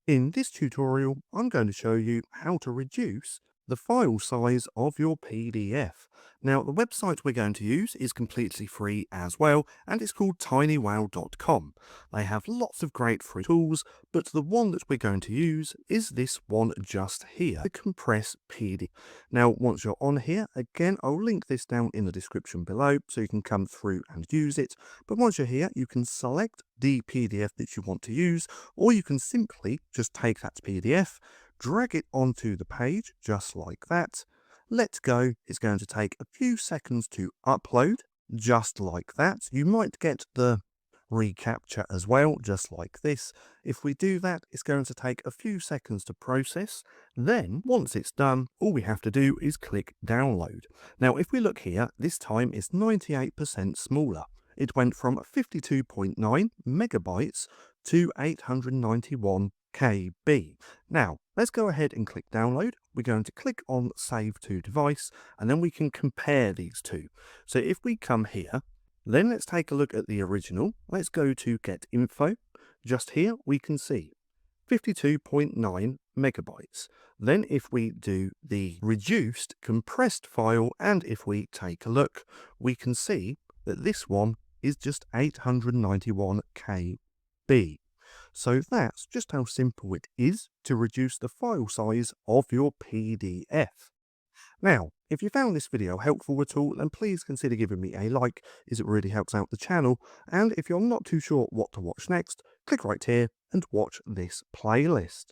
In this tutorial, I'm going to show you how to reduce the file size of your PDF. Now, the website we're going to use is completely free as well, and it's called tinywow.com. They have lots of great free tools, but the one that we're going to use is this one just here, the compress PDF. Now, once you're on here, again, I'll link this down in the description below so you can come through and use it. But once you're here, you can select the PDF that you want to use, or you can simply just take that PDF, drag it onto the page just like that. Let go. It's going to take a few seconds to upload just like that. You might get the recapture as well, just like this. If we do that, it's going to take a few seconds to process. Then once it's done, all we have to do is click download. Now, if we look here, this time it's 98% smaller. It went from 52.9 megabytes to 891 KB. Now, let's go ahead and click download. We're going to click on save to device, and then we can compare these two. So if we come here, then let's take a look at the original. Let's go to get info. Just here we can see 52.9 megabytes. Then if we do the reduced compressed file, and if we take a look, we can see that this one is just 891 KB. So that's just how simple it is to reduce the file size of your PDF. Now, if you found this video helpful at all, then please consider giving me a like, as it really helps out the channel. And if you're not too sure what to watch next, click right here and watch this playlist.